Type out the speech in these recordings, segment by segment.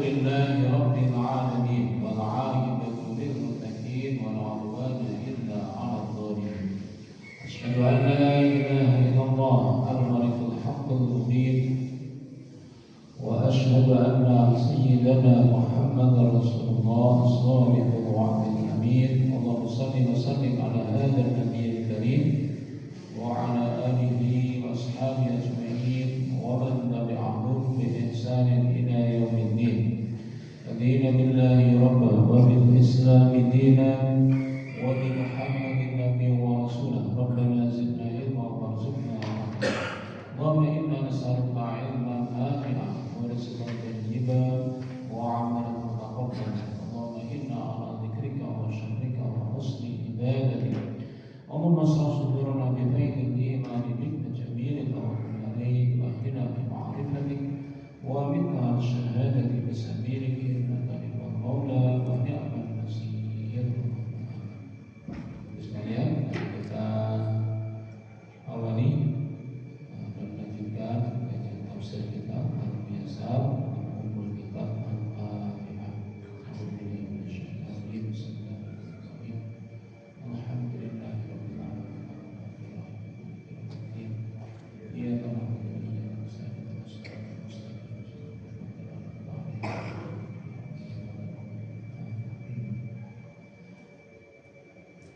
لله رب العالمين والعاقبة للمتقين ولا عدوان إلا على الظالمين. أشهد أن لا إله إلا الله الملك الحق المبين، وأشهد أن سيدنا محمد رسول الله الصادق الوعد الأمين. اللهم صل وسلم على هذا النبي الكريم وعلى آله وأصحابه أجمعين ومن تبعهم بإحسان إلى يوم الدين. رضينا بالله ربا وبالإسلام دينا وبمحمد نبيا ورسولا. ربنا زدنا علما وارزقنا رحمة. اللهم إنا نسألك علما نافعا ورزقا طيبا وعملا متقبلا. اللهم إنا على ذكرك وشكرك وحسن عبادتك. اللهم اشرح صدورنا بفيض الإيمان بك جميل التوكل عليك، واهدنا بمعرفتك ومنك على الشهادة بسبيلك، إنك نعم المولى ونعم النصير. Sekalian kita awali dan lanjutkan kajian tafsir kita luar biasa Ummul Kitab Al-Fatihah. Alhamdulillahirabbil alamin.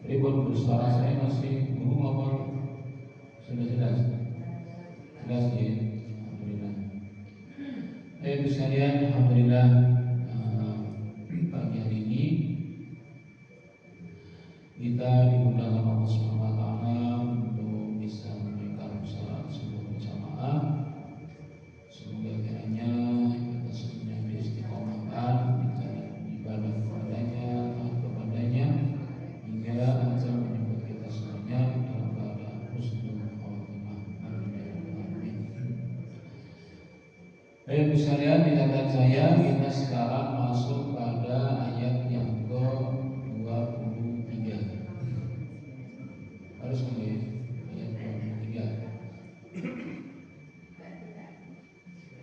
Ribut bersuara saya masih burung apa sudah jelas? Jelas ya, alhamdulillah. Ibu sekalian, alhamdulillah pagi hari ini kita dimudahkan Allah Subhanahu wa taala untuk bisa menunaikan salat subuh berjamaah. Semoga kiranya kita semuanya beristiqomahkan di jalan ibadah kepadanya, taat kepadanya, hingga ajal menyebut kita semuanya dalam keadaan husnul khotimah. Amin. Baik sekalian, di catatan saya kita sekarang masuk pada ayat yang ke-23. Harus mulai ayat 23.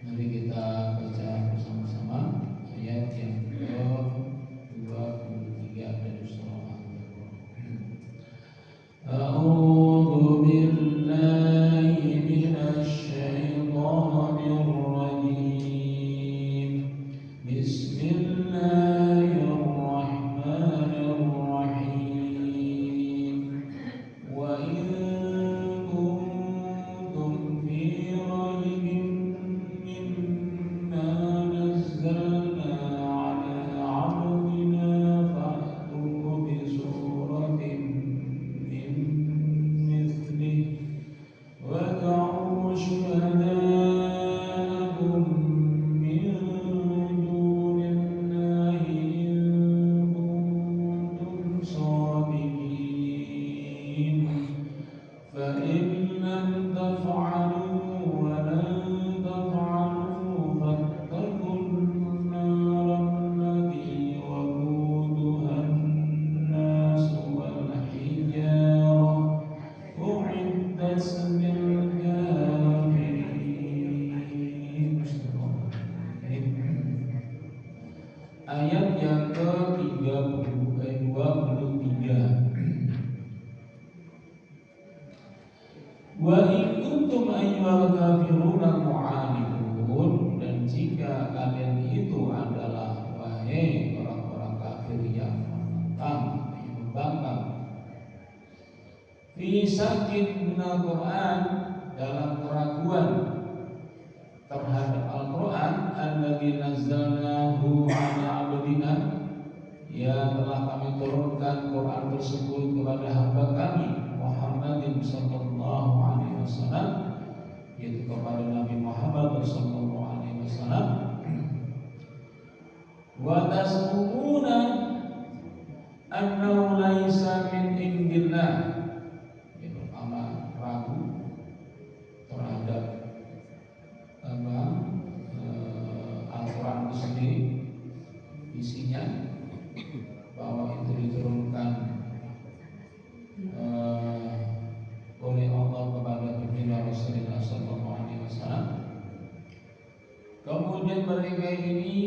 Mari kita baca bersama-sama ayat yang ke-23 dari surah Al-Baqarah. A'udzu billahi minasy syaithanir rajim. Bismillahirrahmanirrahim. Wa in kuntum fi raibin mimma nazzalna ala 'abdina fa'tu bi suratin min mithlihi wad'u syuhada'akum min dunillahi in kuntum shadiqin. فإن لم تفعلوا ولن تفعلوا فاتقوا النار التي وقودها الناس والحجارة أعدت للكافرين. Ayat yang ke-23. Wa in kuntum ayyuhal kafiruna mu'anidun, dan jika kalian itu adalah wahai orang-orang kafir yang menentang, yang membangkang, fi syakin minal Qur'an, dalam keraguan terhadap Al-Quran, alladzi nazzalnahu ala abdina, yang telah kami turunkan Quran tersebut kepada hamba kami Muhammadin sallallahu alaihi wasallam, yaitu kepada Nabi Muhammad sallallahu alaihi wasallam. Wa tasumuna annahu laisa min indillah, yang pertama ragu terhadap Al-Quran itu sendiri, isinya bahwa itu diturunkan oleh Allah kepada baginda Rasulullah sallallahu alaihi wasallam. Kemudian mereka ini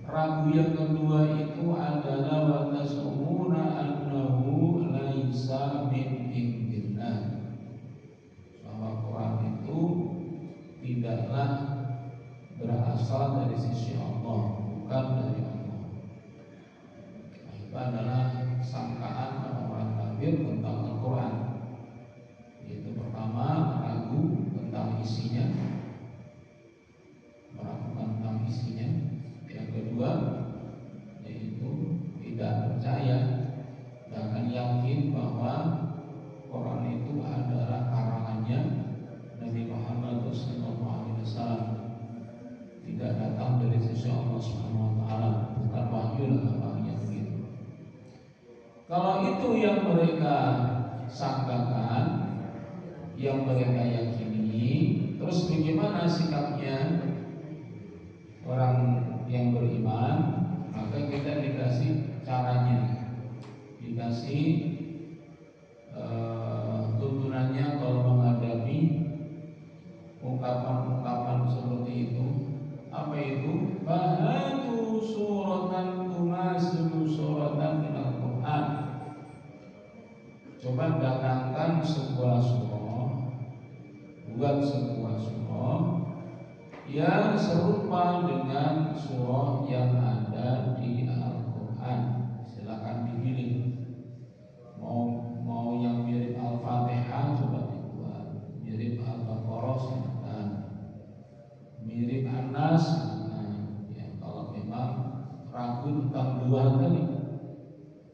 Ragu yang kedua itu adalah wa tasumuna annahu laisa min indillah, bahwa Quran itu tidaklah berasal dari sisi Allah, bukan dari Allah. Nah, itu adalah sangkaan orang-orang kafir tentang Al-Quran. Yaitu pertama, ragu tentang isinya, meragukan tentang isinya. Yang kedua, yaitu tidak percaya, bahkan yakin bahwa Quran itu adalah karangannya Nabi Muhammad SAW, tidak datang dari sisi Allah Subhanahu wa taala, bukan wahyu lah apanya begitu. Kalau itu yang mereka sangkakan, yang mereka yakini, terus bagaimana sikapnya orang yang beriman? Maka kita dikasih caranya, dikasih tuntunannya kalau menghadapi ungkapan-ungkapan seperti itu. Apa itu? Bahatu suratan tumasilu suratan minal Quran. Coba datangkan sebuah surah, buat sebuah surah yang serupa dengan surah yang ada di Al-Quran. Silakan dipilih. Mau yang mirip Al-Fatihah coba dibuat, mirip Al-Baqarah silakan, mirip An-Nas. Ya, kalau memang ragu tentang dua tadi,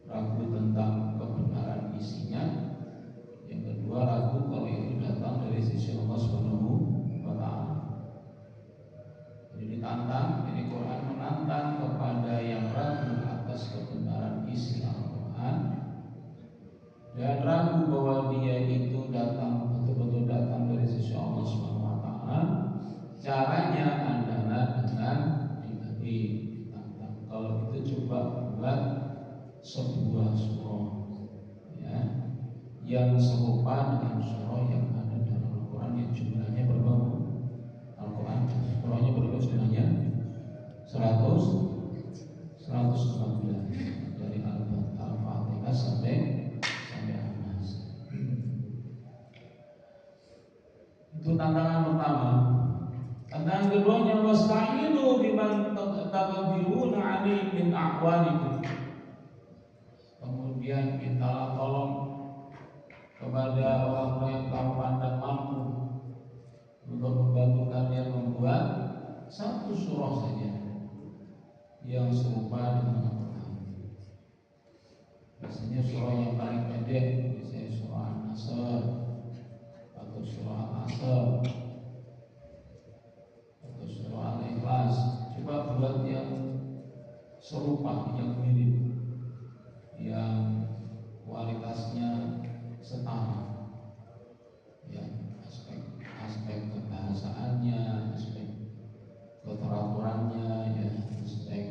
ragu tentang kebenaran isinya, yang kedua ragu kalau itu datang dari sisi Allah Subhanahu wa taala. Jadi ditantang, ini Quran menantang kepada yang ragu atas kebenaran isi Al-Quran dan ragu bahwa dia itu datang betul-betul datang dari sisi Allah Subhanahu wa taala. Caranya adalah dengan ditantang. Kalau itu coba buat sebuah surah, ya, yang serupa dengan surah yang ada dalam Al-Quran yang jumlahnya berapa? Al-Quran surahnya berapa jumlahnya? 114 dari Al-Fatihah sampai An-Nas. Itu tantangan pertama. Tantangan keduanya, wasta'inu biman taqdiruna 'alaihi min a'wanikum. Kemudian mintalah tolong kepada orang-orang yang kamu pandang mampu untuk membantu kalian membuat satu surah saja yang serupa dengan Al-Quran. Biasanya surah yang paling pendek, misalnya surah An-Nasr atau surah Al-Asr atau surah Al-Ikhlas. Coba buat yang serupa, yang mirip, yang kualitasnya setara, ya, aspek kebahasaannya, aspek keteraturannya, ya, aspek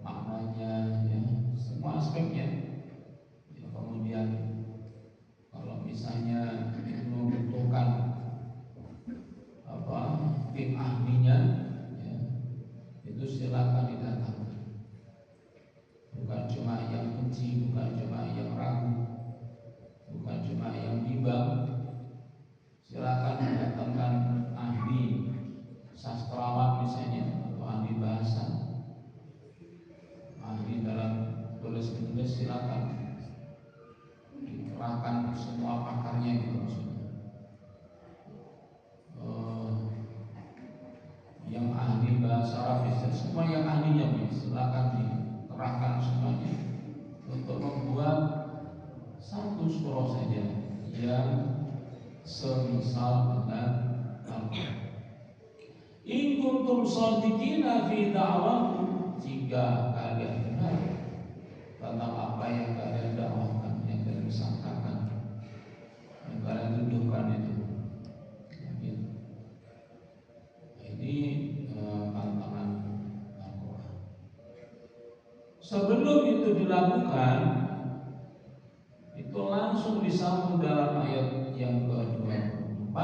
maknanya, ya, semua aspeknya. Ya, kemudian kalau misalnya membutuhkan tim ahlinya, ya, itu silakan didatangkan. Bukan cuma yang benci, bukan cuma yang ragu, bukan cuma yang bimbang. Silakan datangkan ahli sastrawan misalnya, atau ahli bahasa, ahli dalam tulis menulis, silakan dikerahkan semua pakarnya gitu maksudnya. Yang ahli bahasa Arab, semua yang ahlinya silakan dikerahkan semuanya untuk membuat satu surah saja yang semisal dengan Al-Quran. In kuntum shadiqina fi da'wakum, jika kalian benar tentang apa yang kalian dakwahkan, yang kalian sangkakan, yang kalian tuduhkan itu. Ini tantangan Al-Quran. Sebelum itu dilakukan, itu langsung disambung dalam ayat yang ke-24.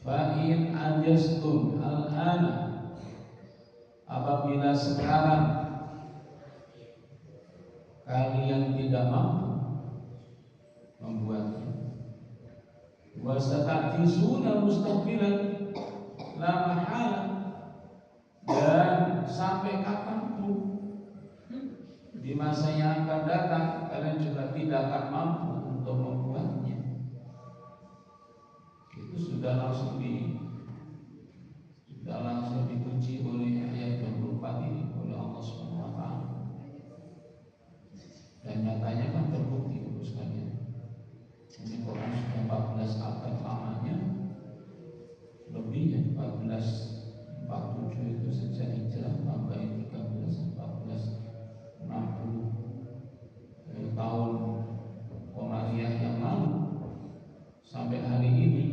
Fa'in ajastum al-ana, apabila sekarang kalian tidak mampu membuatnya, wa sata'tisuna mustaqbilan la mahala, dan sampai kapanpun di masa yang akan datang kalian juga tidak akan mampu untuk membuatnya. Itu sudah langsung dikunci oleh ayat 24 ini oleh Allah Subhanahu wa taala. Dan nyatanya kan terbukti untuk sekalian. Ini Quran sudah 14 abad lamanya, lebih ya 1447 itu sejak hijrah, tambahin 13 14 60 tahun Komariah yang lalu sampai hari ini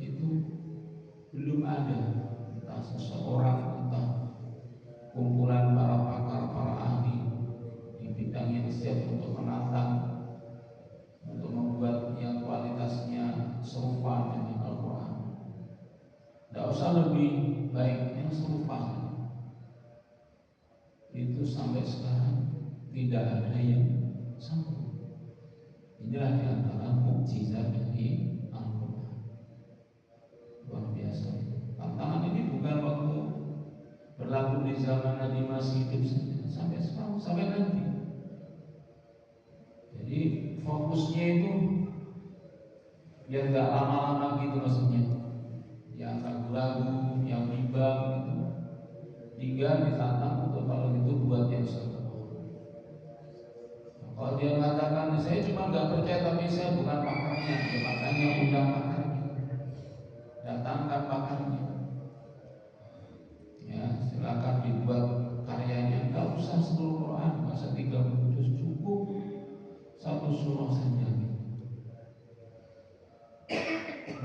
itu belum ada entah seseorang, entah kumpulan para pakar, para ahli di bidang yang siap untuk menantang, untuk membuat yang kualitasnya serupa dengan Al-Quran. Tidak usah lebih baik, yang serupa. Itu sampai sekarang tidak ada yang sanggup. Inilah di antara mukjizat dari Al-Quran. Luar biasa. Tantangan ini bukan waktu berlaku di zaman Nabi masih hidup saja, sampai sekarang, sampai nanti. Jadi fokusnya itu biar nggak lama-lama gitu maksudnya. Yang ragu-ragu, yang bimbang gitu, ditantang untuk kalau itu buat yang satu. Kalau dia mengatakan saya cuma nggak percaya tapi saya bukan pakarnya, ya makanya undang pakarnya, datangkan pakarnya. Ya silakan dibuat karyanya, nggak usah seluruh Quran, nggak usah 30 juz, cukup satu surah saja.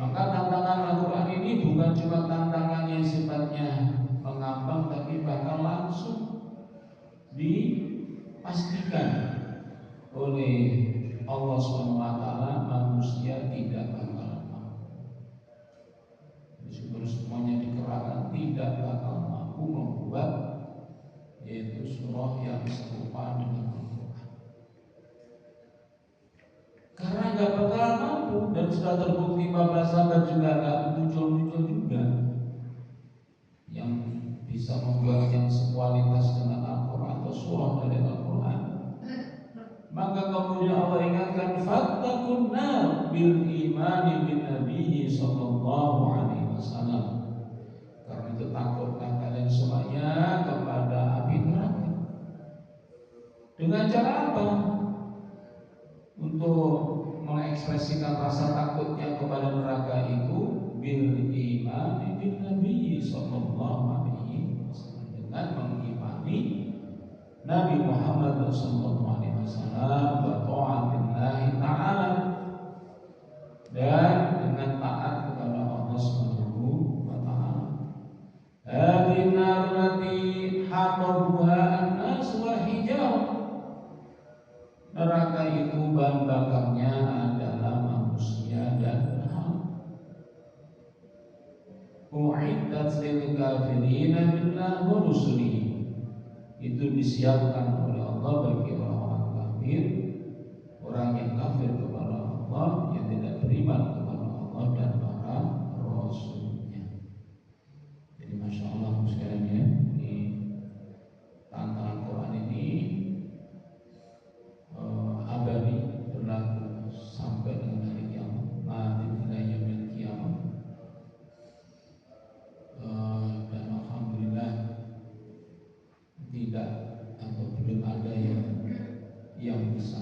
Maka tantangan Al-Quran ini bukan cuma tantangan yang sifatnya mengambang, tapi bahkan langsung dipastikan oleh Allah SWT manusia tidak bakal mampu. Meskipun semuanya dikerahkan tidak bakal mampu membuat yaitu surah yang serupa dengan Al-Quran. Karena nggak bakal mampu, dan sudah terbukti 15 abad juga nggak muncul-muncul juga yang bisa membuat yang sekualitas dengan Al-Quran atau surah dari Al-Quran. Maka kemudian Allah ingatkan fattaqun nar bil imani bin nabiyyi sallallahu alaihi wasallam. Karena itu takutlah kalian semuanya kepada api neraka. Dengan cara apa? Untuk mengekspresikan rasa takutnya kepada neraka itu bil imani bin nabiyyi sallallahu alaihi wasallam, dengan mengimani Nabi Muhammad sallallahu alaihi wasallam wa ta'atillahi ta'ala, dan dengan taat kepada Allah Subhanahu wa taala. Hadhihi narati hatabuha an-nas wal hijarah. Neraka itu bahan bakarnya adalah manusia dan hal. U'iddat lil kafirina billahi wa rusulihi. Itu disiapkan oleh Allah bagi orang-orang kafir, orang yang kafir kepada Allah, yang tidak beriman kepada Allah dan para rasulnya. Jadi masya Allah sekalian ya, di tantangan Quran ini abadi, berlaku sampai dengan hari kiamat, nanti nilainya bil kiamat. Dan alhamdulillah tidak atau belum ada yang bisa.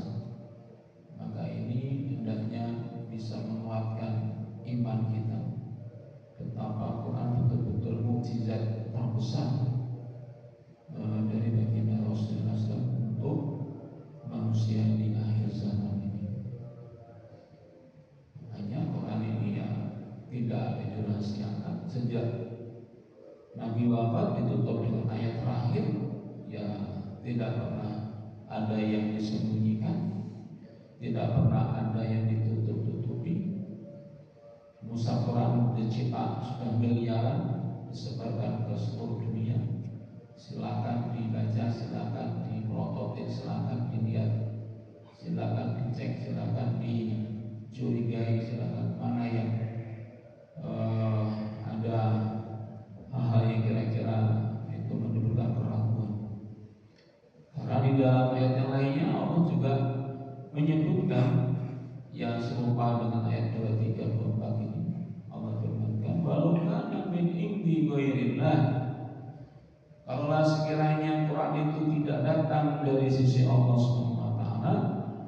Maka ini hendaknya bisa menguatkan iman kita betapa Quran betul-betul mukjizat terbesar dari baginda Rasulullah SAW untuk manusia di akhir zaman ini. Hanya Quran ini ya tidak ada dirahasiakan. Sejak Nabi wafat ditutup dengan ayat terakhir, ya tidak pernah ada yang disembunyikan, tidak pernah ada yang ditutup-tutupi. Mushaf Quran dicetak sudah miliaran, disebarkan ke seluruh dunia. silakan dibaca, silakan diprototik, silakan dilihat, silakan dicek, silakan dicurigai, silakan mana yang ada hal-hal yang kira-kira itu menimbulkan keraguan. Karena di dalam ayat yang lainnya Allah juga menyebutkan yang serupa dengan ayat 23 24 ini. Allah firmankan, "Walau kana min indi ghairillah." Kalaulah sekiranya Quran itu tidak datang dari sisi Allah Subhanahu wa taala,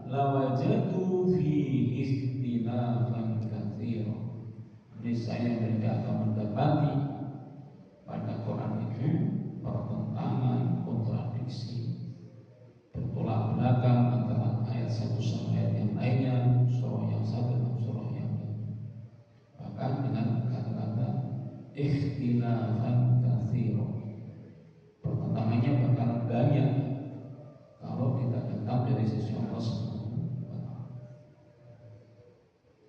lawajadu fihi ikhtilafan katsira. Niscaya mereka akan mendapati pada Quran itu pertentangan, kontradiksi, bertolak belakang antara ayat satu sama ayat yang lainnya, surah yang satu dan surah yang lain. Bahkan dengan kata-kata ikhtilafan katsira, pertentangannya bakal banyak kalau tidak datang dari sisi Allah Subhanahu wa taala.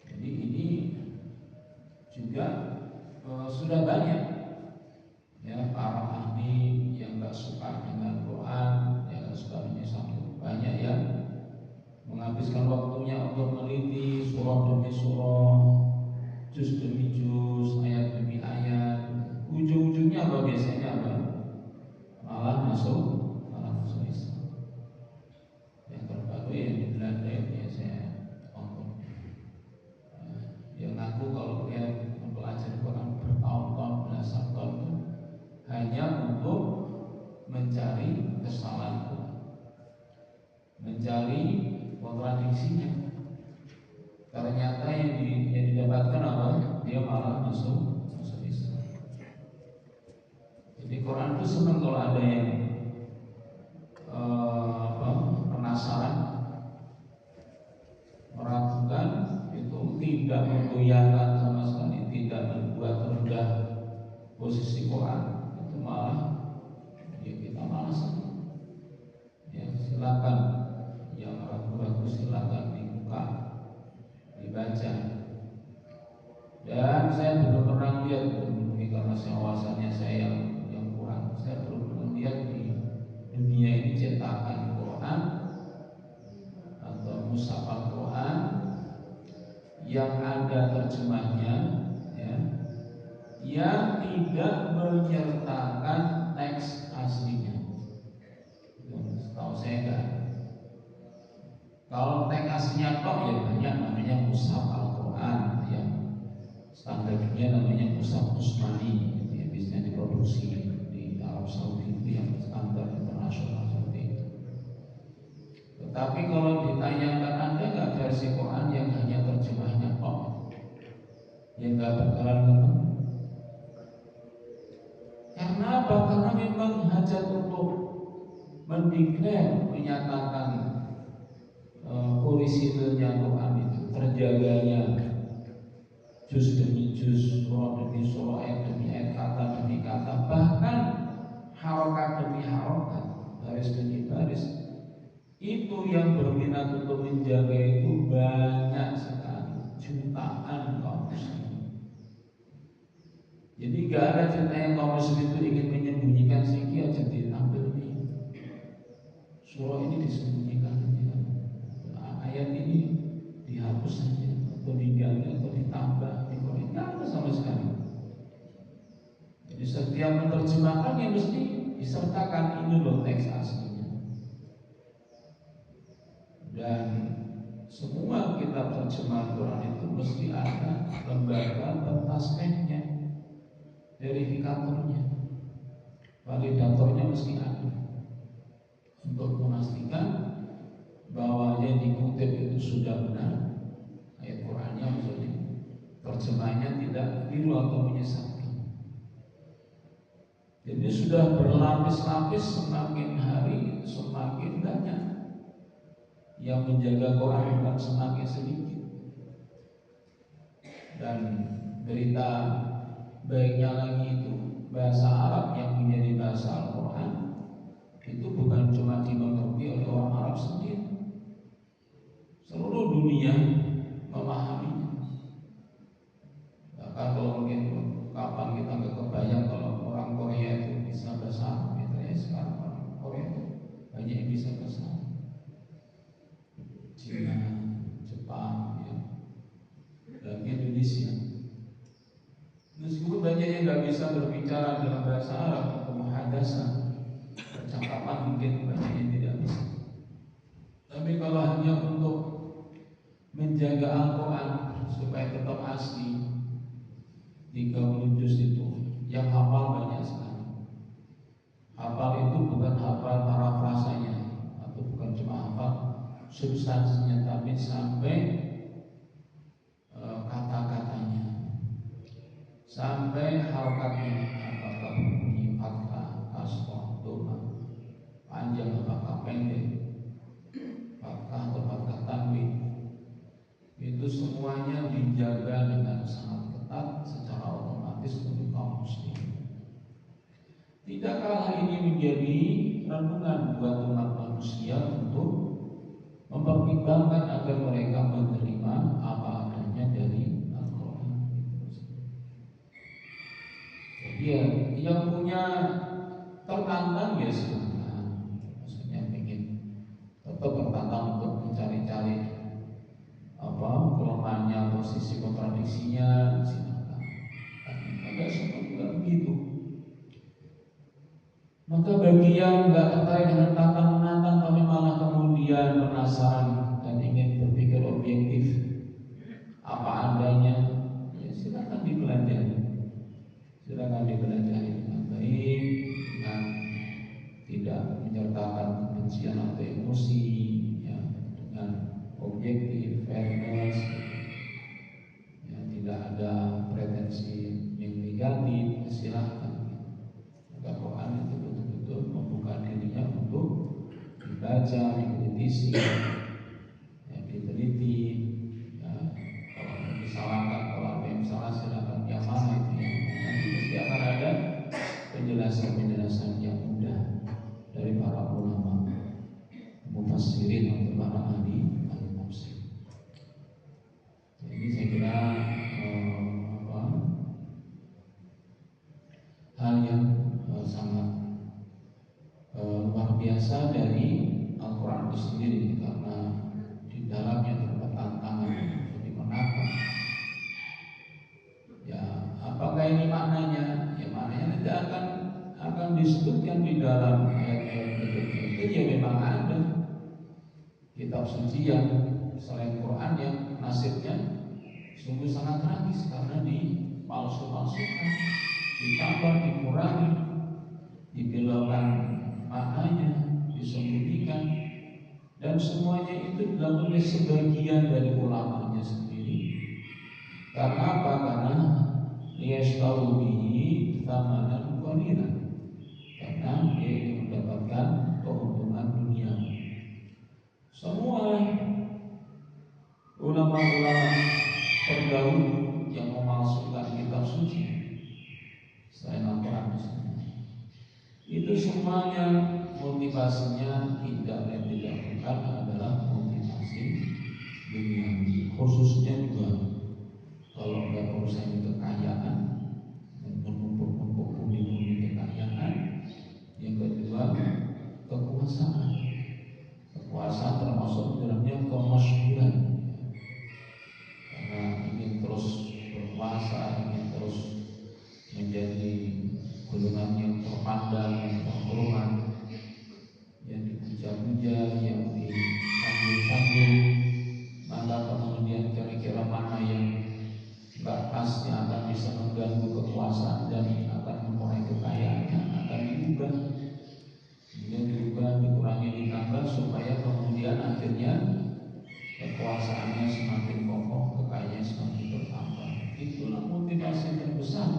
Jadi ini juga sudah banyak ya para ahli yang nggak suka dengan Quran, yang nggak suka menyesatkan, banyak yang menghabiskan waktunya untuk meneliti surah demi surah, juz demi juz, ayat demi ayat. Ujung-ujungnya apa biasanya apa? Malah masuk Islam. Yang terbaru yang di Belanda ini saya tonton. Dia ngaku kalau dia mempelajari Quran bertahun-tahun, belasan tahun hanya untuk mencari kesalahan Quran, mencari kontradiksinya. Ternyata yang didapatkan apa? Dia malah masuk Islam. Jadi Quran itu senang kalau ada yang penasaran, meragukan, itu tidak menggoyahkan sama sekali, tidak membuat rendah posisi Quran, itu malah ya kita malah senang. Ya silakan yang ragu-ragu silakan dibuka, dibaca. Dan saya belum pernah lihat, mungkin karena wawasannya saya yang kurang, saya belum pernah lihat di dunia ini cetakan Quran atau mushaf Al-Quran yang ada terjemahnya ya, yang tidak menyertakan teks aslinya. Setahu saya enggak. Kalau teks aslinya kok ya banyak, namanya mushaf Al-Quran yang standarnya namanya mushaf Utsmani, gitu ya, biasanya diproduksi di Arab Saudi, itu yang standar internasional seperti itu. Tetapi kalau ditanyakan ada nggak versi Quran yang hanya terjemahnya kok, yang nggak bakalan ketemu. Karena apa? Karena memang hajat untuk mendeklar, menyatakan orisinilnya Quran itu, terjaganya juz demi juz, surah demi surah, ayat demi ayat, kata demi kata, bahkan harokat demi harokat, baris demi baris, itu yang berminat untuk menjaga itu banyak sekali, jutaan kaum muslimin. Jadi gak ada cerita yang kaum muslimin itu ingin menyembunyikan sehingga jadi tampil di surah ini disembunyikan saja, ayat ini dihapus saja, atau diganti atau ditambah, dikurangi, nggak ada sama sekali. Jadi setiap menerjemahkan yang mesti disertakan ini loh teks aslinya. Dan semua kitab terjemahan Quran itu mesti ada lembaga pentasbihnya, verifikatornya, validatornya mesti ada untuk memastikan bahwa yang dikutip itu sudah benar, ayat Qurannya maksudnya, terjemahnya tidak keliru atau menyesatkan. Jadi sudah berlapis-lapis, semakin hari semakin banyak yang menjaga Quran, bukan semakin sedikit. Dan berita baiknya lagi itu bahasa Arab yang menjadi bahasa Al-Quran itu bukan cuma dimengerti oleh orang Arab sendiri, seluruh dunia memahaminya. Bahkan kalau mungkin kapan kita nggak kebayang kalau orang Korea itu bisa bahasa Arab, ya Indonesia. Meskipun banyaknya nggak bisa berbicara dalam bahasa Arab atau muhadasah, percakapan mungkin banyaknya tidak bisa. Tapi kalau hanya untuk menjaga Al-Quran supaya tetap asli, 30 juz itu yang hafal banyak sekali. Hafal itu bukan hafal parafrasanya atau bukan cuma hafal substansinya, tapi sampai kata-katanya, sampai harokatnya, apakah bunyi fathah, kasrah, dhamma, panjang apakah pendek, fathah atau fathah tanwin. Itu semuanya dijaga dengan sangat ketat secara otomatis untuk kaum muslimin. Tidakkah hal ini menjadi renungan buat umat manusia untuk mempertimbangkan agar mereka menerima apa adanya dari Al-Quran? Jadi yang punya tertantang ya silakan. Maksudnya ingin tetap tertantang untuk mencari-cari kelemahannya atau sisi kontradiksinya, silakan. Tapi semua juga begitu. Maka bagi yang nggak tertarik dengan tantang menantang, tapi malah kemudian penasaran dan ingin berpikir objektif apa adanya, ya silakan dipelajari. Silakan dipelajari dengan baik, dengan tidak menyertakan kebencian atau emosi, ya, dengan objektif, fairness, ya, tidak ada pretensi yang negatif, silahkan. Maka Quran itu betul-betul membuka dirinya untuk dibaca, dikritisi, ya, diteliti. Ya, kalau disalahkan, kalau ada yang salah silahkan yang mana itu yang nanti pasti akan ada penjelasan-penjelasan yang mudah dari para ulama, mufassirin atau para ahli tafsir. Jadi saya kira hal yang sangat luar biasa dari Al-Quran itu sendiri, karena di dalamnya terdapat tantangan jadi menantang. Ya, apakah ini maknanya? Ya maknanya tidak akan disebutkan di dalam ayat-ayat berikutnya. Itu ya memang ada kitab suci yang selain Quran yang nasibnya sungguh sangat tragis karena dipalsu-palsukan, ditambah, dikurangi, dibelokkan maknanya, disembunyikan, dan semuanya itu dilakukan oleh sebagian dari ulamanya sendiri. Karena apa? Karena liyashtaru bihi tsamanan qalilan, karena dia ingin mendapatkan keuntungan dunia. Semua ulama-ulama terdahulu yang memalsukan kitab suci selain Al-Quran itu semuanya motivasinya tidak lain tidak bukan adalah motivasi dunia. Khususnya juga kalau nggak urusan kekayaan dan menumpuk-numpuk pundi-pundi kekayaan. Yang kedua, kekuasaan. Kekuasaan termasuk dalamnya kemasyhuran, karena ingin terus berkuasa, ingin terus menjadi golongan yang terpandang, yang terhormat, yang dipuja-puja, yang disanjung-sanjung. Maka kemudian kira-kira mana yang nggak pas, yang akan bisa mengganggu kekuasaan dan akan mengurangi kekayaannya, akan diubah. Kemudian diubah, dikurangi, ditambah supaya kemudian akhirnya kekuasaannya semakin kokoh, kekayaannya semakin bertambah. Itulah motivasi terbesar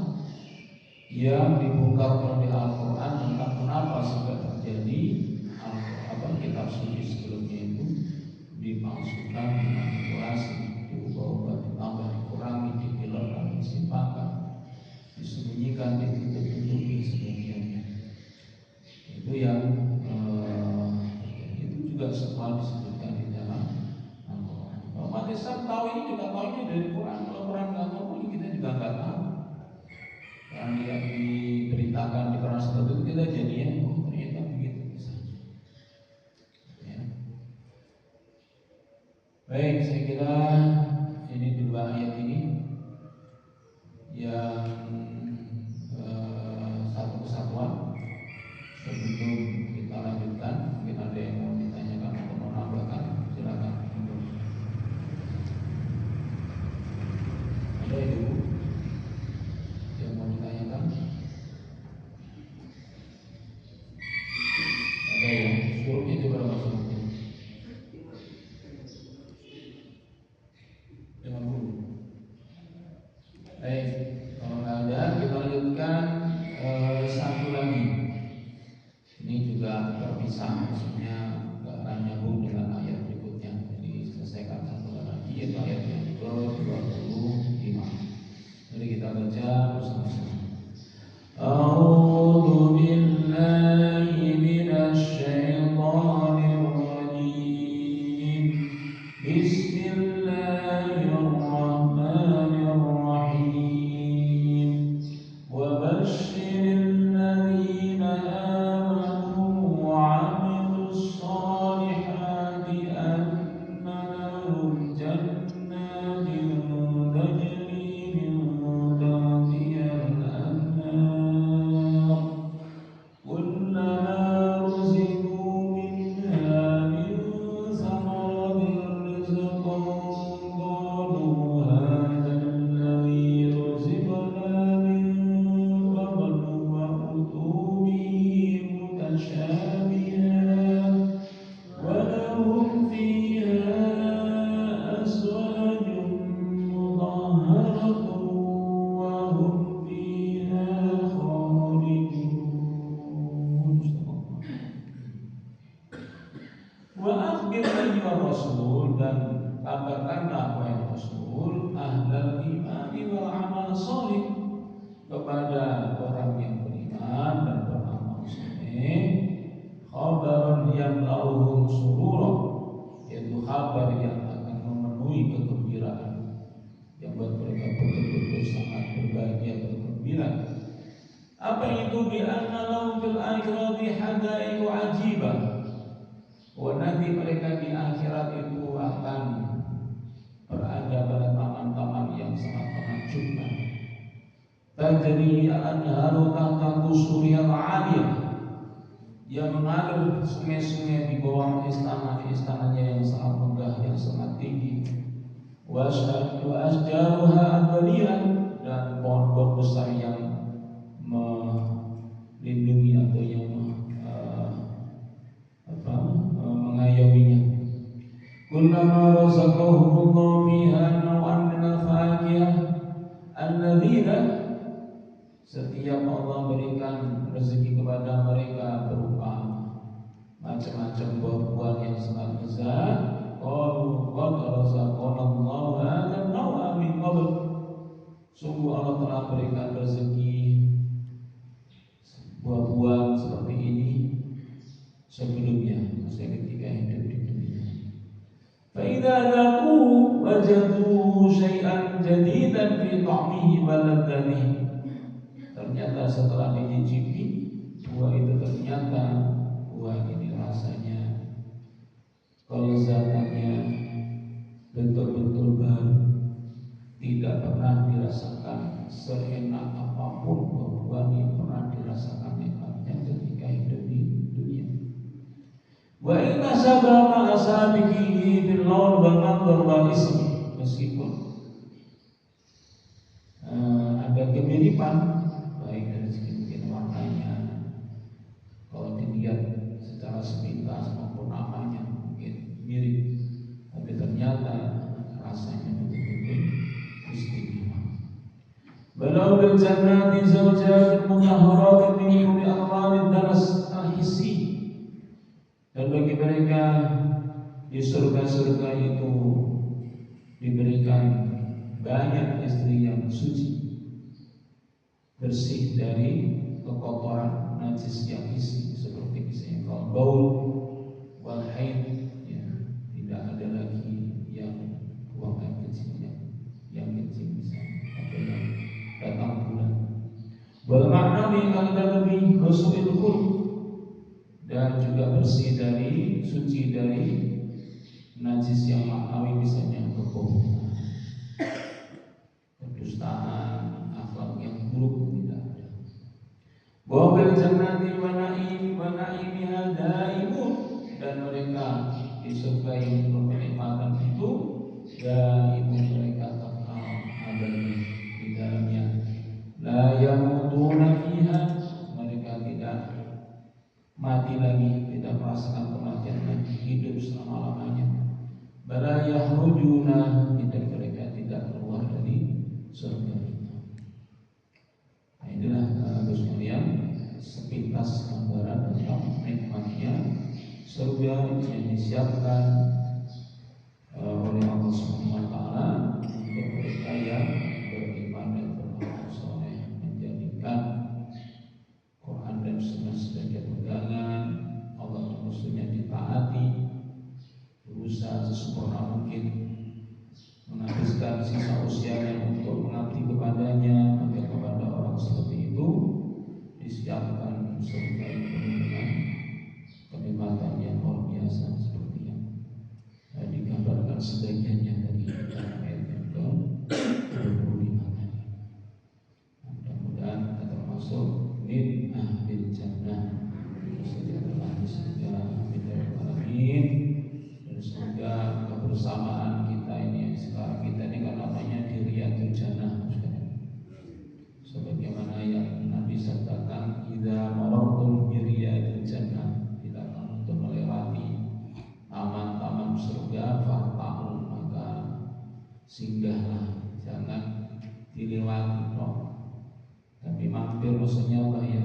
yang dibongkar oleh Al-Quran tentang kenapa sampai terjadi kitab suci sebelumnya itu dipalsukan, dimanipulasi, diubah-ubah, ditambah, dikurangi, dibelokkan, disimpangkan, disembunyikan, ditutup-tutupi sebagiannya. Itu yang itu juga semua disebutkan di dalam Al-Quran. Umat Islam tahu ini juga tahunya dari Quran. Kalau Quran nggak ngomong, kita juga nggak tahu. Yang diberitakan di Quran seperti itu kita jadinya ternyata begitu saja. Ya. Baik, saya kira ini dua ayat ini Ibu yang mau ditanyakan? Ada yang surutnya itu berapa surutnya? 50. Baik, kalau nggak ada kita lanjutkan satu lagi. Ini juga terpisah, maksudnya nggak akan nyambung dengan ayat berikutnya. Jadi selesaikan satu lagi, yaitu ayat yang ke-25. Mari kita baca bersama-sama. A'udzu billahi minasy syaithanir rajim. Bismillahirrahmanirrahim. Wa basyiril ladzina amanu wa 'amilus shalihati anna lahum jannatin tajri min tahtiha al-anhar kullama ruziqu minha min samaratin rizqan qalu hadha alladhi ruziqna min qablu wa utu bihi mutashabihan wa lahum fiha azwajun mutahharatun wa hum fiha khalidun. Wa akhbir ayyuhar rasul, dan kabarkanlah wahai rasul ahlal imani wal amal shalih, kepada orang yang beriman dan beramal saleh, khabaran yang lauhum surura, yaitu kabar yang akan memenuhi kegembiraan, yang buat mereka betul-betul sangat berbahagia bergembira. Apa itu? Bi anna lahum fil akhirati hadaiqu ajibah, bahwa nanti mereka di akhirat itu akan berada pada taman-taman yang sangat menakjubkan. Tajri al-anharu tahta qusurihal 'aliyah, yang mengalir sungai-sungai di bawah istana-istananya yang sangat megah, yang sangat tinggi. Wa asjaruha adwaliyah, dan pohon-pohon besar yang melindungi atau yang mengayominya. Kullama razaqahumullahu fiha naw'an min al-fakihah alladzina, setiap Allah berikan rezeki kepada mereka berupa macam-macam buah-buahan yang sangat lezat, qalu qad razaqanallahu hadha naw'a min qabl, sungguh Allah telah berikan rezeki buah-buahan seperti ini sebelumnya, maksudnya ketika hidup di dunia. Fa idza laqu wajadu syai'an jadidan fi ta'mihi wa ladzatihi, ternyata setelah dicicipi buah itu, ternyata buah ini rasanya, kelezatannya betul-betul baru, tidak pernah dirasakan seenak apapun buah yang pernah dirasakan nikmatnya ketika hidup di dunia. Wa inna sabama asabihi bil lawn wal manzar wal ism, meskipun ada kemiripan baik dari segi mungkin warnanya, kalau dilihat secara sepintas maupun namanya mungkin mirip, tapi ternyata rasanya betul-betul istimewa. Walau bil jannati zawjatin mutahharatin min kulli anwa'id danas al-hissi, dan bagi mereka di surga-surga itu diberikan banyak istri yang suci, bersih dari kekotoran najis yang isi, seperti misalnya kalau baul wal haid, ya, tidak ada lagi yang buang air kecilnya, yang kecil misalnya, atau yang datang bulan. Wal ma'nawi kanda lebih rusuil khul, dan juga bersih dari, suci dari najis yang maknawi, misalnya kebohongan, kedustaan, akhlak yang buruk tidak ada. Wa bil jannati wa na'imiha daimun, dan mereka di surga yang penikmatan itu daimun, mereka kekal abadi. yakhrujuna, dan mereka tidak keluar dari surga itu. Nah, inilah Gus sekalian sepintas gambaran tentang nikmatnya surga yang disiapkan oleh Allah Subhanahu wa taala untuk mereka yang beriman dan beramal saleh, menjadikan Quran dan Sunnah sebagai pegangan, Allah dan Rasulnya ditaati, berusaha sesempurna mungkin menghabiskan sisa usianya untuk mengabdi kepadanya. Maka kepada orang seperti itu disiapkan surga yang penuh dengan kenikmatan yang luar biasa seperti yang digambarkan sebagiannya tadi dalam ayat yang ke-25 tadi. Mudah-mudahan kita termasuk min ahlil jannah, sejahtera di surga, amin ya rabbal alamin. Dan semoga kebersamaan kita ini sekarang kita ini kan namanya di Riyadul Jannah, sebagaimana yang Nabi sabdakan, idza marartum bi Riyadil Jannah, bila kamu itu melewati taman-taman surga, farta'u, maka singgahlah, jangan dilewati toh, tapi mampir. Maksudnya apa ya?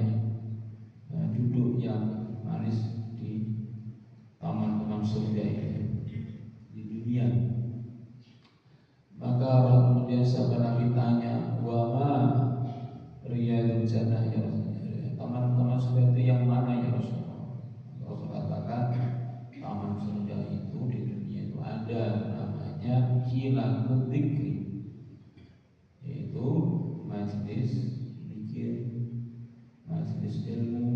Duduk yang manis di taman-taman surga ini di dunia. Maka kemudian sahabat Nabi tanya, wa ma Riyadul Jannah ya Rasulullah, taman-taman surga itu yang mana ya Rasulullah? Rasul katakan, taman surga itu di dunia itu ada namanya Hilakut Dzikri, yaitu majelis zikir, majelis ilmu,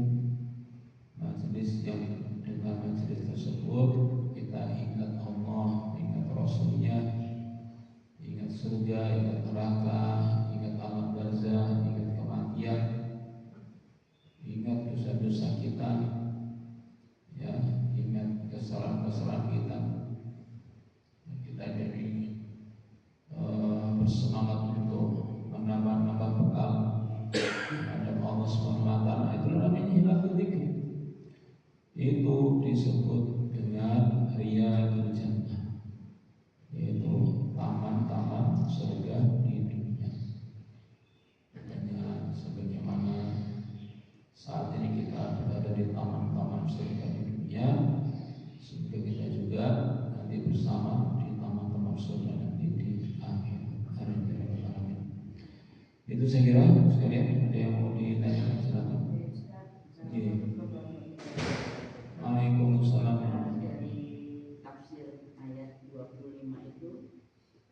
majelis yang dengan majelis tersebut kita ingat Allah, ingat Rasulnya, ingat surga, ingat neraka, ingat alam barzah, ingat kematian, ingat dosa-dosa kita, ya, ingat kesalahan-kesalahan kita. Kita jadi bersemangat untuk menambah bekal terhadap Allah Subhanahu wa taala. Itu namanya Hilakut Dzikri. Itu disebut dengan Riyadul Jannah, yaitu taman-taman surga di dunia. Makanya sebagaimana saat ini kita berada di taman-taman surga di dunia, sehingga kita juga nanti bersama di taman-taman surga nanti di akhir hari. Itu saya kira sekalian. Ada yang mau ditanyakan, silakan. Waalaikumsalam. Dari tafsir ayat 25 itu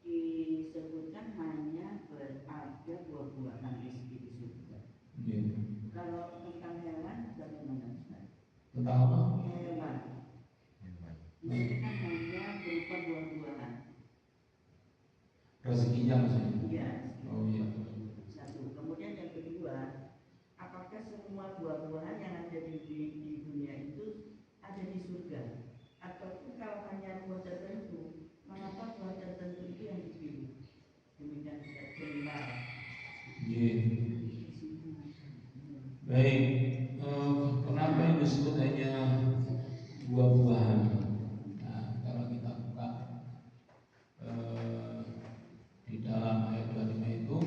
disebutkan hanya berada buah-buahan rezeki di surga. Kalau tentang hewan bagaimana Ustaz? Tentang apa? Hewan. Disebutkan hanya berupa buah-buahan. Rezekinya maksudnya? Iya. Oh iya. Satu. Kemudian yang kedua, apakah semua buah-buahan yang ada di dunia itu ada di surga? Ataupun kalau hanya buah tertentu, mengapa buah tertentu itu yang dipilih? Demikian sebentar. Baik. Kenapa yang disebut hanya buah-buahan? Nah, kalau kita buka di dalam ayat 25 itu,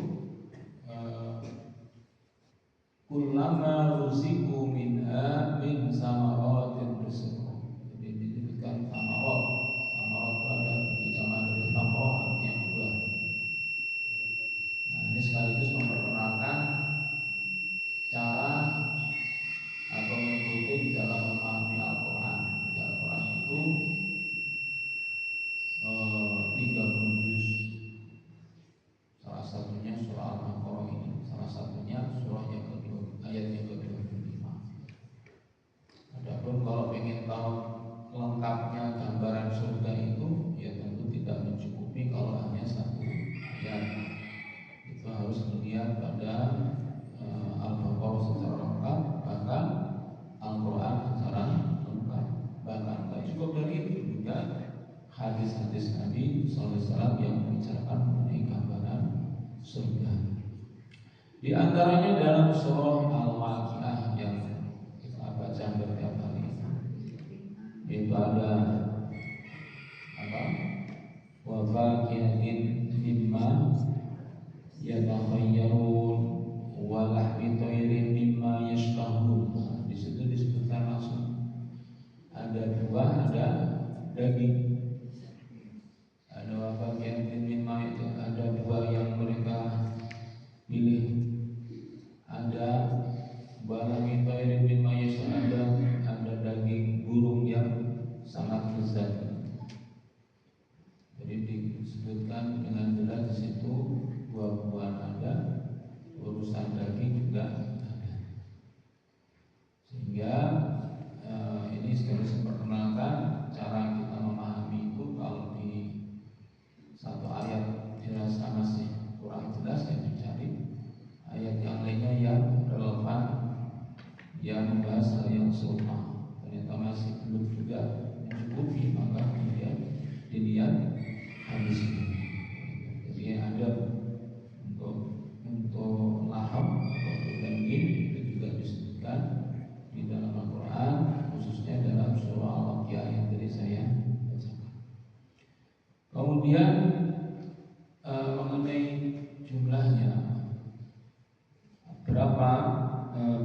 kullama ruziqu minha min samaratin rizqan. Jadi disebutkan samarat. Samarat itu ada jamaah dari tamroh, artinya buah. Nah, ini sekaligus memperkenalkan cara atau metode di dalam memahami Al-Quran. Jadi Al-Quran itu 30 juz. Salah satunya surah Al-Baqarah ini, salah satunya surah yang kedua, ayat yang ke-25. Adapun kalau ingin tahu lengkapnya gambaran surga itu, ya tentu tidak mencukupi kalau hanya satu ayat. Itu harus melihat pada Al-Baqarah secara lengkap, bahkan Al-Quran secara lengkap. Bahkan tak cukup dari itu juga hadis-hadis Nabi SAW yang membicarakan mengenai gambaran surga. Di antaranya dalam surah Al-Waqiah yang kita baca setiap hari, itu ada apa? Wa yatakhayyarun wa lahmi thayrin mimma yashtahun. Nah, di situ disebutkan langsung ada buah, ada daging. Ada bagian mimma itu ada buah yang mereka pilih, ada walahmi thayrin mimma yashtahun, ada daging burung yang sangat lezat. Jadi disebutkan dengan jelas di situ buah-buahan ada, urusan daging juga ada. Sehingga ini sekaligus memperkenalkan cara kita memahami itu. Kalau di satu ayat dirasa masih kurang jelas, yang dicari ayat yang lainnya yang relevan, yang membahas hal yang serupa. Ternyata masih belum juga mencukupi, maka kemudian dilihat hadis ini. Jadi ada untuk laham atau daging itu juga disebutkan di dalam Al-Quran, khususnya dalam surah Al-Waqiah yang tadi saya bacakan. Kemudian mengenai jumlahnya, berapa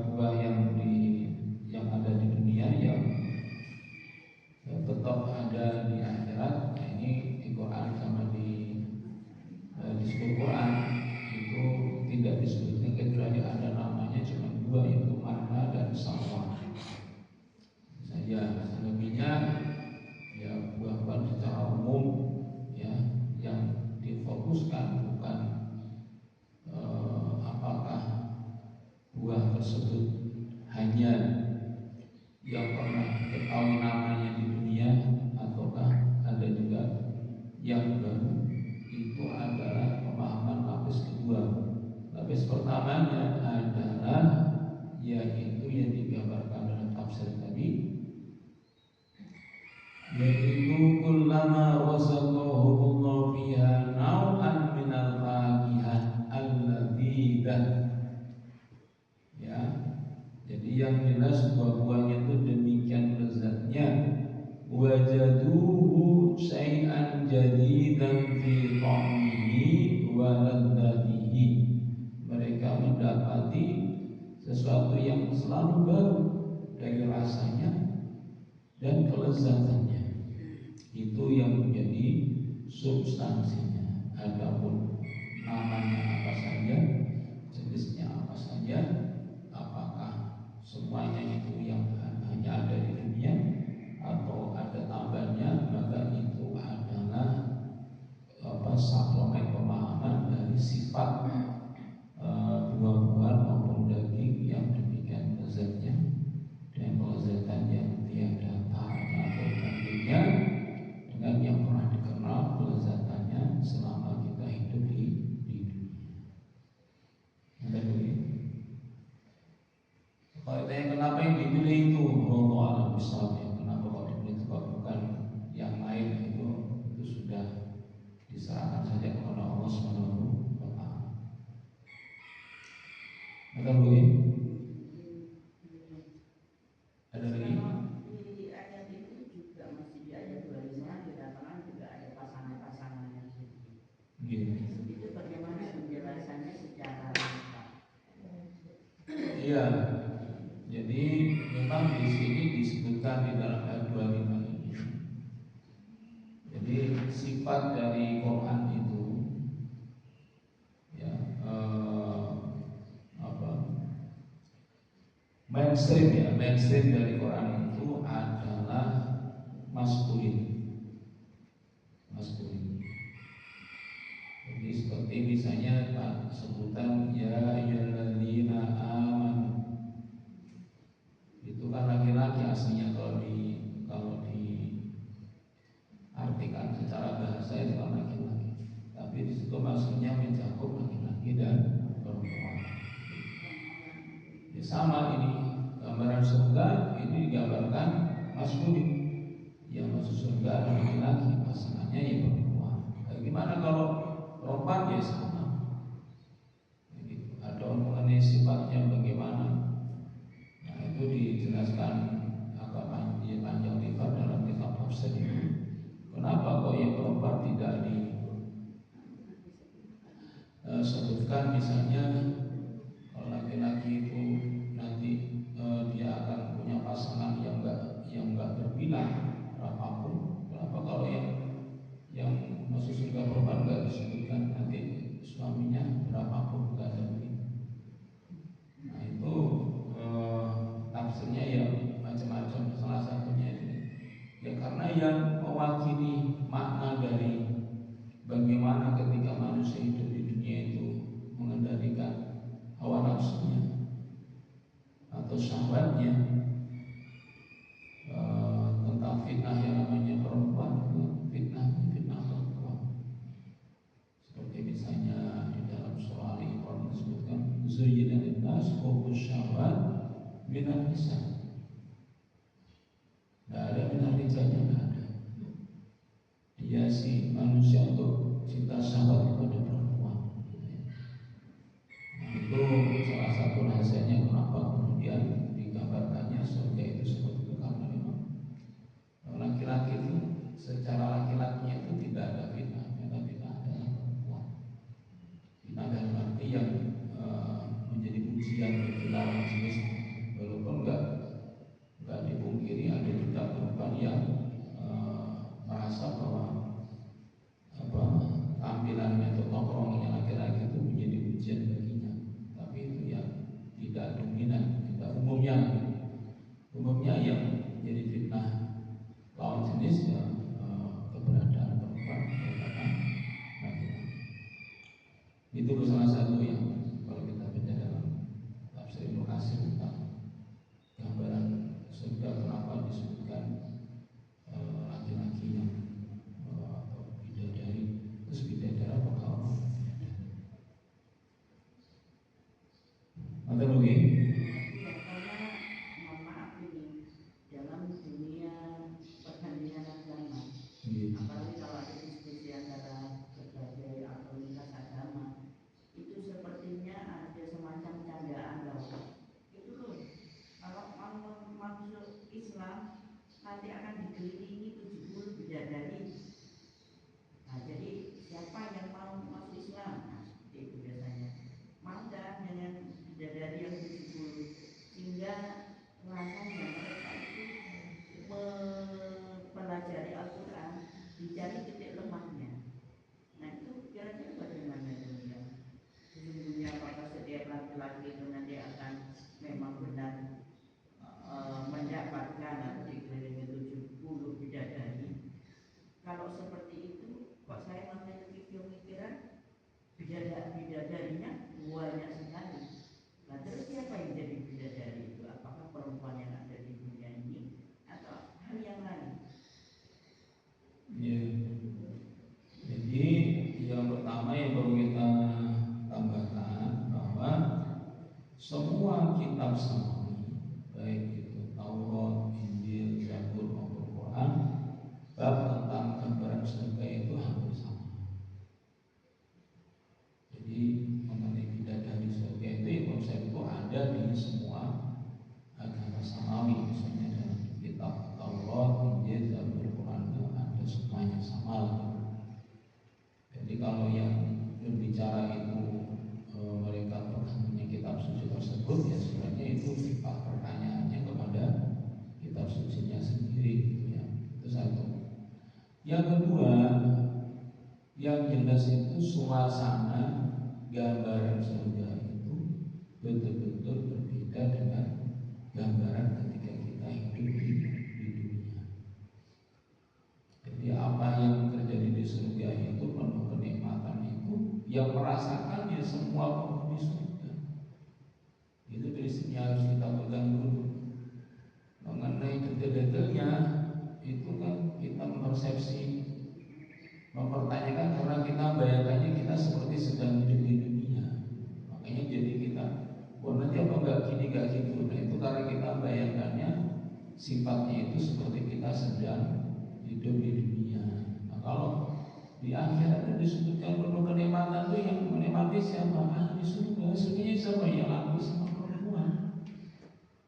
buah yang ada di dunia yang tetap ada di akhirat. Nah, ini di Quran sama di seluruh Quran itu tidak disebutkan kecuali ada namanya cuma dua, yaitu manna dan salwa saja. Selebihnya ya buah-buahan secara umum ya, yang difokuskan bukan apakah buah tersebut hanya yang pernah diketahui namanya di dunia ataukah ada juga yang baru. Itu adalah pemahaman lapis kedua. Lapis pertamanya adalah yaitu yang digambarkan dalam tafsir tadi, yaitu kullama razaqahumullahu fiha naw'an minal faqihah alladzizah. Ya, jadi yang jelas buah-buahnya itu demikian lezatnya. Wajaduhu syai'an jadidan fi ta'mihi wa ladzatihi. Mereka mendapati sesuatu yang selalu baru dari rasanya dan kelezatannya. Itu yang menjadi substansinya. Adapun namanya apa saja, jenisnya apa saja, apakah semuanya itu yang hanya ada di dunia atau ada tambahnya, maka itu adalah suplemen pemahaman dari sifat buah-buahan maupun daging yang demikian lezatnya dan kelezatan yang tiada taranya atau bandingnya dengan yang pernah dikenal kelezatannya selama kita hidup di dunia. Ada lagi? Kalau ditanya kenapa yang dipilih itu, Allah alam bisawab. Kenapa kalau dipilih itu bukan yang lain, itu sudah diserahkan saja kepada Allah Subhanahu wa Ta'ala. Ada lagi? Ada lagi? Di ayat itu juga masih di ayat 25 dikatakan juga ada pasangan-pasangannya. Itu bagaimana penjelasannya secara lengkap? Iya. Jadi memang di sini disebutkan di dalam ayat 25 ini. Jadi sifat dari Quran itu ya mainstream dari Quran itu adalah maskulin. Jadi seperti misalnya sebutan ya ayyuhalladzina amanu, itu kan laki-laki aslinya. Kalau diartikan secara bahasa itu kan laki-laki, tapi di situ maksudnya mencakup laki-laki dan perempuan. Ya, sama ini gambaran surga ini digambarkan maskulin, yang masuk surga adalah laki-laki, pasangannya ya perempuan. Bagaimana kalau perempuan? Ya sama. Jadi, ada mengenai sifatnya bagaimana. Nah, itu dijelaskan agak panjang lebar dalam kitab tafsir itu. Kenapa kok yang perempuan tidak disebutkan kan misalnya kalau laki-laki itu nanti dia akan punya pasangan yang nggak berbilang berapapun. Kenapa kalau yang masuk surga perempuan nggak disebutkan nanti suaminya berapapun nggak ada begitu. Nah itu tafsirnya ya macam-macam. Salah satunya itu ya karena yang mewakili makna dari bagaimana ketika manusia hidup di dunia itu mengendalikan hawa nafsunya atau syahwatnya, tentang fitnah yang namanya perempuan, fitnah perempuan. Seperti misalnya di dalam surah Al-Imran disebutkan zuyyina lin-nas hubbus syahwat minan nisa. Tidak ada minan rijanya, tidak ada. Hiasi manusia untuk cinta syahwat kepada perempuan. Nah, itu salah satu rahasianya kenapa kemudian digambarkannya surga itu seperti itu, karena memang laki-laki itu secara laki-lakinya itu tidak ada fitnahnya, tapi ada perempuan. Fitnah dalam arti yang menjadi ujian bagi lawan jenis, walaupun enggak dipungkiri ada juga perempuan yang merasa bahwa tampilannya atau tongkrongnya laki-laki itu menjadi ujian baginya, tapi itu yang tidak dominan, tidak umumnya. Umumnya yang jadi fitnah lawan jenis ya keberadaan perempuan daripada laki-laki. Itu salah satu yang kalau kita baca dalam tafsir Ibnu Katsir tentang gambaran surga kenapa disebutkan laki-laki yang atau bidadari. Terus bidadari apa kawan? Ada lagi? Ya, karena mohon maaf ini dalam dunia pertandingan agama, apalagi kalau ada diskusi antara berbagai atau lintas agama, itu sepertinya ada semacam candaan bahwa itu loh, kalau mau masuk Islam nanti akan dikelilingi 70 bidadari. Nah, jadi siapa yang mau masuk Islam? Nah, seperti itu biasanya. Mau kan dengan bidadari yang 70, sehingga rasanya mereka itu mempelajari Al-Quran, dicari titik lemahnya. Nah, itu kira-kira bagaimana demikian? Sesungguhnya apakah setiap laki-laki itu nanti akan memang benar mendapatkan atau dikelilingi 70 bidadari? Kalau seperti itu, kok saya malah mikir-mikiran bidadarinya banyak sekali. Nah, terus siapa yang jadi bidadari itu? Apakah perempuan yang ada di dunia ini atau hal yang lain? Ya. Jadi yang pertama yang perlu kita tambahkan bahwa semua kitab samawi, baik itu Taurat, Injil, Zabur maupun Quran, bab tentang gambaran surga itu hampir sama. Jadi mengenai bidadari surga itu ya konsep itu ada di semua agama samawi. Misalnya dalam kitab Taurat, Injil, Zabur, Quran itu ada semuanya sama. Jadi kalau yang berbicara itu mereka punya kitab suci tersebut, ya sebenarnya itu sifat pertanyaannya kepada kitab sucinya sendiri, gitu ya. Itu satu. Yang kedua, yang jelas itu suasana gambaran surga itu betul-betul berbeda dengan gambaran ketika kita hidup di dunia. Jadi apa yang terjadi di surga itu penuh kenikmatan itu, yang merasakannya semua penghuni surga. Itu prinsipnya harus kita pegang dulu. Mengenai detail-detailnya itu kan kita mempertanyakan karena kita bayangkannya kita seperti sedang hidup di dunia. Makanya jadi kita, nanti apa enggak gini enggak gitu. Nah itu karena kita bayangkannya sifatnya itu seperti kita sedang hidup di dunia. Nah kalau di akhirat disebutkan penuh kenikmatan itu yang menikmati siapa? Ahli surga. Surganya siapa? Yang laki sama perempuan.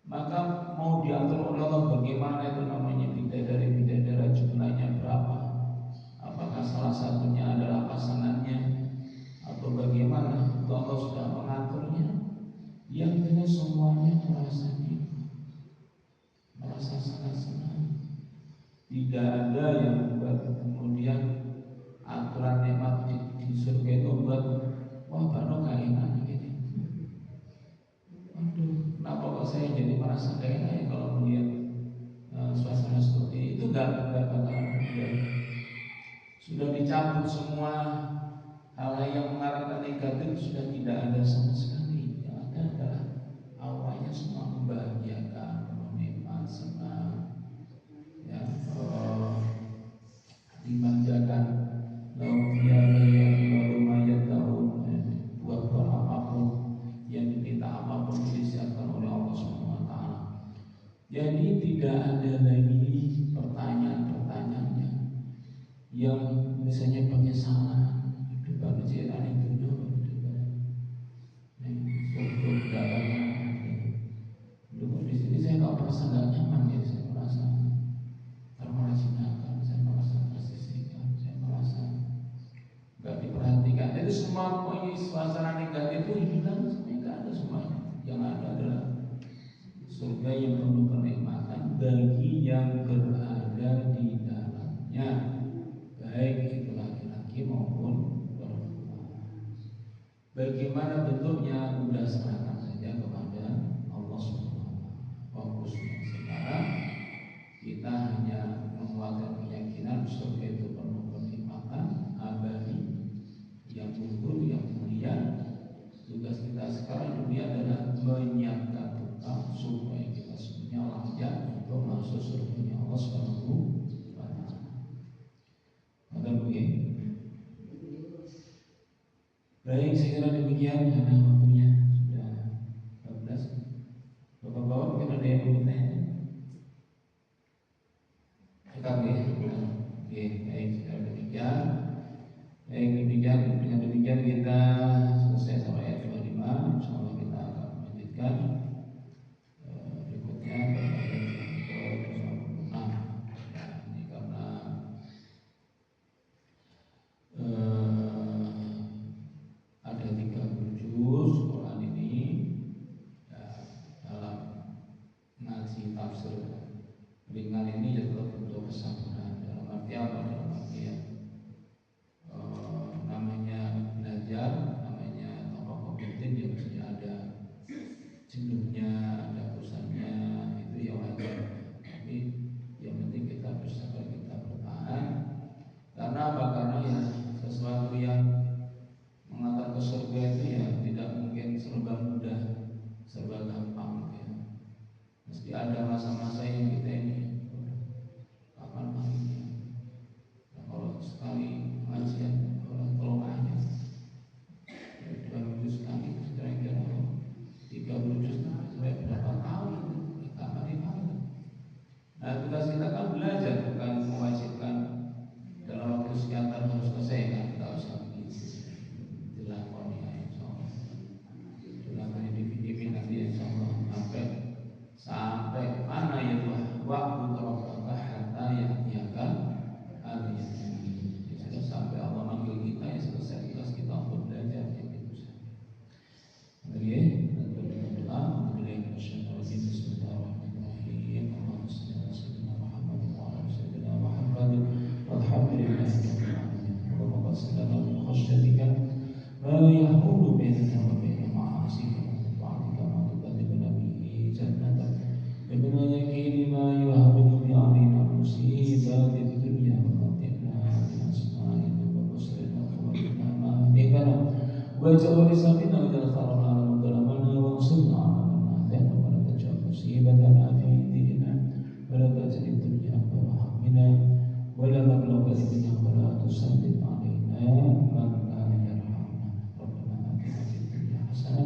Maka mau diatur oleh Allah bagaimana itu namanya bidadari jumlahnya berapa? Apakah salah satunya adalah pasangannya atau bagaimana? Itu Allah sudah merasa gak enak ya kalau melihat suasana seperti itu, gak bakalan mudah. Sudah dicabut semua hal-hal yang mengarahkan negatif, sudah tidak ada sama sekali. Yang ada adalah awalnya semua membahagiakan, menikmat, senang, ya, dimanjakan. Buah-buah apapun yang diminta, apapun disiapkan oleh Allah SWT. Jadi tidak ada lagi pertanyaan-pertanyaannya yang misalnya penyesalan itu pada jalan itu dulu di sini saya nggak merasa nggak nyaman ya, saya merasa termarginalkan, saya merasa tersisihkan, saya merasa nggak diperhatikan. Jadi semua suasana negatif itu hilang, semuanya nggak ada semuanya. Yang ada adalah surga yang penuh kenikmatan bagi yang berada di dalamnya, baik itu laki-laki maupun perempuan. Bagaimana bentuknya, udah serahkan saja kepada Allah SWT. Fokusnya sekarang kita hanya menguatkan keyakinan surga itu penuh kenikmatan abadi yang luhur, yang mulia. Tugas kita sekarang dunia adalah menyiapkan bekal supaya kita semuanya layak untuk masuk surga Allah SWT. Maka begini. Baik, saya kira demikian karena waktunya sudah 14. Bapak-bapak mungkin ada yang mau bertanya? Kami, oke, baik, sudah demikian. Baik, dengan demikian kita selesai sampai ayat 25. Insyaallah kita akan melanjutkan berikutnya pada ayat yang ke-26. Ini karena ada 30 juz Quran ini ya, dalam ngaji tafsir ringan ini ya tetap butuh kesabaran. Dalam arti apa? Dalam arti ya, namanya belajar, namanya tokoh pemimpin yang mesti ada jenuhnya, ada bosannya, itu ya wajar. Tapi yang penting kita bersabar, kita bertahan. Karena apa? Karena ya sesuatu yang mengantar ke surga itu ya tidak mungkin serba mudah, serba gampang ya. Mesti ada masa-masa yang kita ini kapan marinya. Nah, kalau sekali pengajian tolong aja 2 minggu sekali, kira-kira 30 juz sampai berapa tahun kita mari-mari. Nah, tugas kita kan belajar, bukan mewajibkan dalam waktu sekian tahun harus selesai, kan? Tidak usah begitu. Dilakoni ya insyaallah. Dilakoni di nanti insyaallah sampai mana ya Tuhan? Waktu rabbaka hatta ya'tiyakal al-yaqin. Ya sudah, sampai Allah manggil kita ya selesai tugas kita untuk belajar itu saja. Oke, kita berdoa. Bismillahirrahmanirrahim. Allahumma shalli ala sayyidina Muhammad wa ala sayyidina Muhammad. Walhamdulillahirabbil alamin. Allahumma salli ala khasyatika ma yahulu bainana wa bain ma'asika wa ta'atika ma tuqaddimuna bihi jannatak. ومن اليقين ما يهون علينا مصيبات الدنيا ومتعنا بأسمائنا وبصرنا وقوتنا ما أحييتنا واجعل لساننا واجعل ثارنا على من ظلمنا وانصرنا على من عادانا ولا تجعل مصيبتنا في ديننا ولا تجعل الدنيا أكبر همنا ولا مبلغ علمنا ولا تسلط علينا من لا يرحمنا. ربنا آتنا في الدنيا حسنة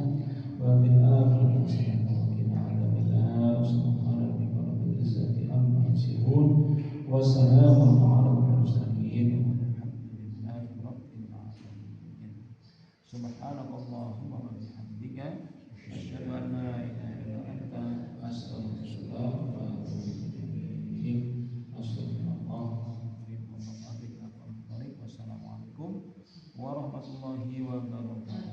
وفي الآخرة حسنة وقنا عذاب النار. وسلام على المرسلين والحمد لله رب العالمين. سبحانك اللهم وبحمدك أشهد أن لا إله إلا أنت أستغفرك وأتوب إليك. Astagfirullah. Wassalamualaikum warahmatullahi wabarakatuh.